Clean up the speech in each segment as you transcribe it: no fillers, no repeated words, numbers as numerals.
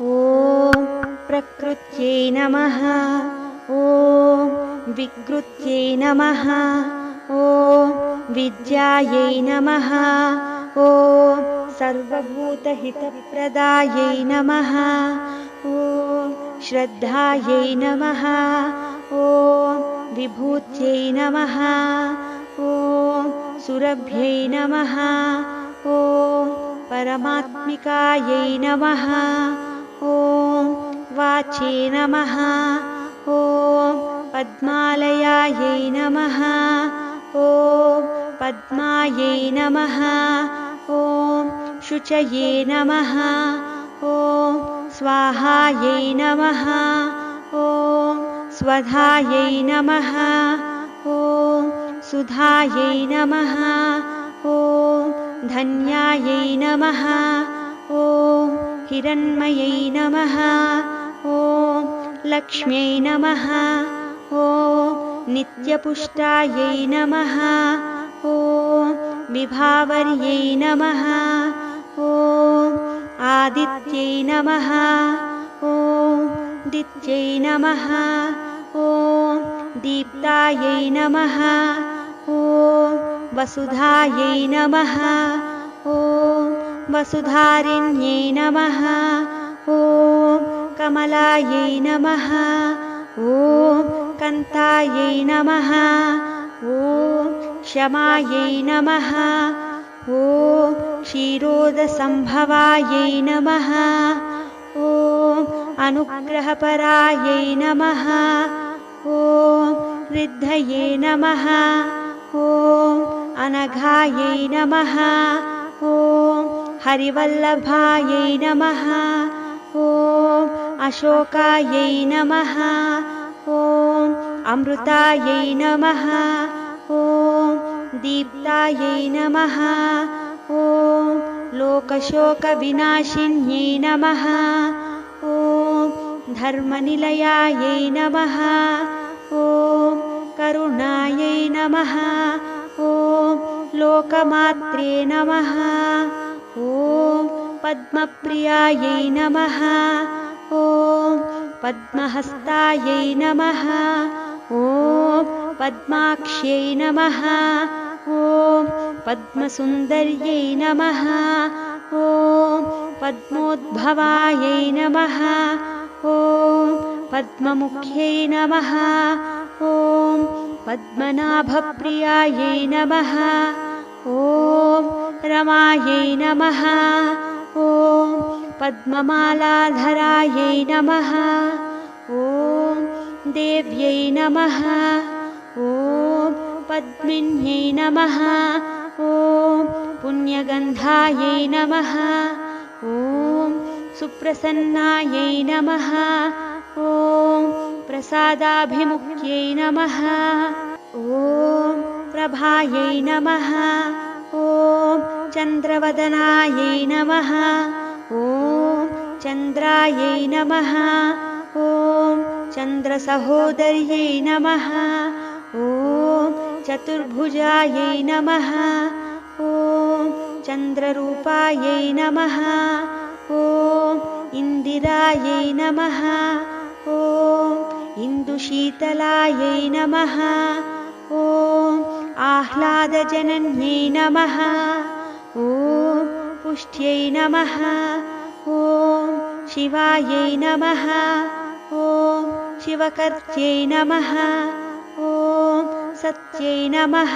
ॐ प्रकृत्यै नमः। ॐ विकृत्यै नमः। ॐ विद्यायै नमः। ॐ सर्वभूतहितप्रदायै नमः। ॐ श्रद्धायै नमः। ॐ विभूत्यै नमः। ॐ सुरभ्यै नमः। ॐ परमात्मिकायै नमः। ॐ वाचे नमः। ॐ पद्मालयायै नमः। ॐ पद्मायै नमः। ॐ शुचये नमः। ॐ स्वाहायै नमः। ॐ स्वधायै नमः। ॐ सुधायै नमः। ॐ धन्यायै नमः। ॐ हिरण्मयै नमः। ॐ लक्ष्म्यै नमः। ॐ नित्यपुष्टायै नमः। ॐ विभावर्यै नमः। ॐ आदित्यै नमः। ॐ दित्यै नमः। ॐ दीप्तायै नमः। ॐ वसुधायै नमः। ॐ वसुधारिण्यै नमः। ॐ कमलायै नमः। ॐ कान्तायै नमः। ॐ क्षमायै नमः। ॐ क्षीरोदसम्भवायै नमः। ॐ अनुग्रहपरायै नमः। ॐ रिद्धये नमः। ॐ अनघायै नमः। ॐ हरिवल्लभायै नमः। ॐ अशोकायै नमः। ॐ अमृतायै नमः। ॐ दीप्तायै नमः। ॐ लोकशोकविनाशिन्यै नमः। ॐ धर्मनिलयायै नमः। ॐ करुणायै नमः। ॐ लोकमात्रे नमः। ॐ पद्मप्रियायै नमः। ॐ पद्महस्तायै नमः। ॐ पद्माक्ष्यै नमः। ॐ पद्मसुन्दर्यै नमः। ॐ पद्मोद्भवायै नमः। ॐ पद्ममुख्यै नमः। ॐ पद्मनाभप्रियायै नमः। ॐ रमायै नमः। ॐ पद्ममालाधरायै नमः। ॐ देव्यै नमः। ॐ पद्मिन्यै नमः। ॐ पुण्यगन्धायै नमः। ॐ सुप्रसन्नायै नमः। ॐ प्रसादाभिमुख्यै नमः। ॐ प्रभायै नमः। ॐ चन्द्रवदनायै नमः। ॐ चन्द्रायै नमः। ॐ चन्द्रसहोदर्यै नमः। ॐ चतुर्भुजायै नमः। ॐ चन्द्ररूपायै नमः। ॐ इन्दिरायै नमः। ॐ इन्दुशीतलायै नमः। ॐ आह्लादजनन्यै नमः। ॐ पुष्ट्यै नमः। ॐ शिवायै नमः। ॐ शिवकर्त्यै नमः। ॐ सत्यै नमः।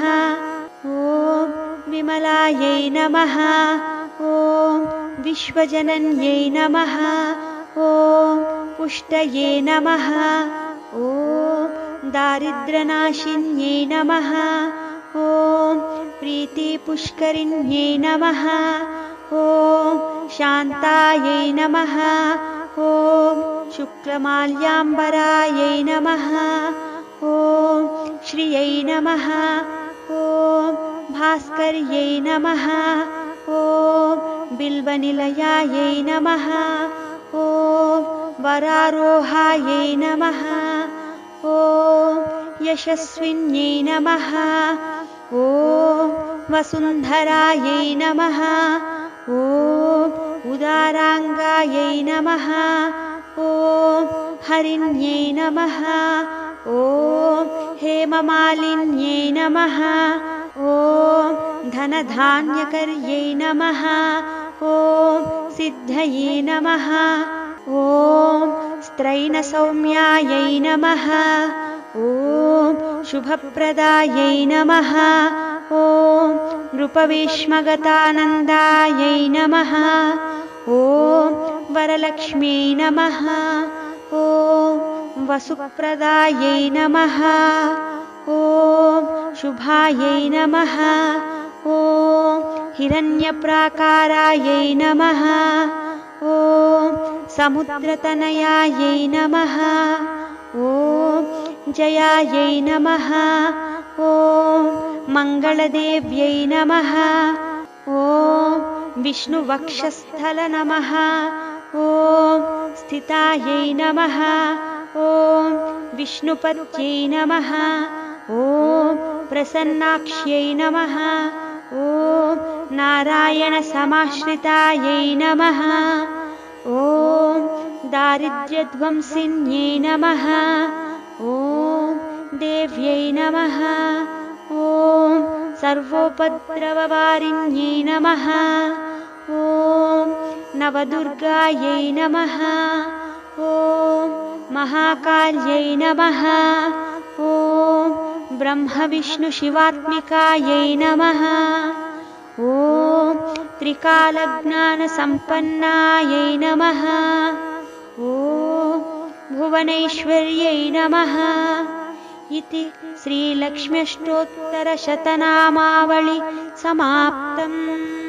ॐ विमलायै नमः। ॐ विश्वजनन्यै नमः। ॐ पुष्टये नमः। ॐ दारिद्र्यनाशिन्यै नमः। ॐ प्रीतिपुष्करिण्यै नमः। ॐ शान्तायै नमः। ॐ शुक्लमाल्याम्बरायै नमः। ॐ श्रियै नमः। ॐ भास्कर्यै नमः। ॐ बिल्वनिलयायै नमः। ॐ वरारोहायै नमः। ॐ यशस्विन्यै नमः। ॐ वसुन्धरायै नमः। ॐ उदाराङ्गायै दुर्गायै नमः। ॐ हरिण्यै नमः। ॐ हेममालिन्यै नमः। ॐ धनधान्यकर्यै नमः। ॐ सिद्धये नमः। ॐ स्त्रैणसौम्यायै नमः। ॐ शुभप्रदायै नमः। ॐ नृपविष्मगतानन्दायै नमः। ॐ वरलक्ष्म्यै नमः। ॐ वसुप्रदायै नमः। ॐ शुभायै नमः। ॐ हिरण्यप्राकारायै नमः। ॐ समुद्रतनयायै नमः। ॐ जयायै नमः। ॐ मङ्गलदेव्यै नमः। ॐ विष्णुवक्षस्थल नमः। ॐ स्थितायै नमः। ॐ विष्णुपत्यै नमः। ॐ प्रसन्नाक्ष्यै नमः। ॐ नारायणसमाश्रितायै नमः। ॐ दारिद्र्यध्वंसिन्यै नमः। ॐ देव्यै नमः। ॐ सर्वोपद्रववारिण्यै नमः। ॐ नवदुर्गायै नमः। ॐ महाकाल्यै नमः। ॐ ब्रह्मविष्णुशिवात्मिकायै नमः। ॐ त्रिकालज्ञानसम्पन्नायै नमः। ॐ भुवनैश्वर्यै नमः। इति श्रीलक्ष्म्यष्टोत्तरशतनामावळि समाप्तम्।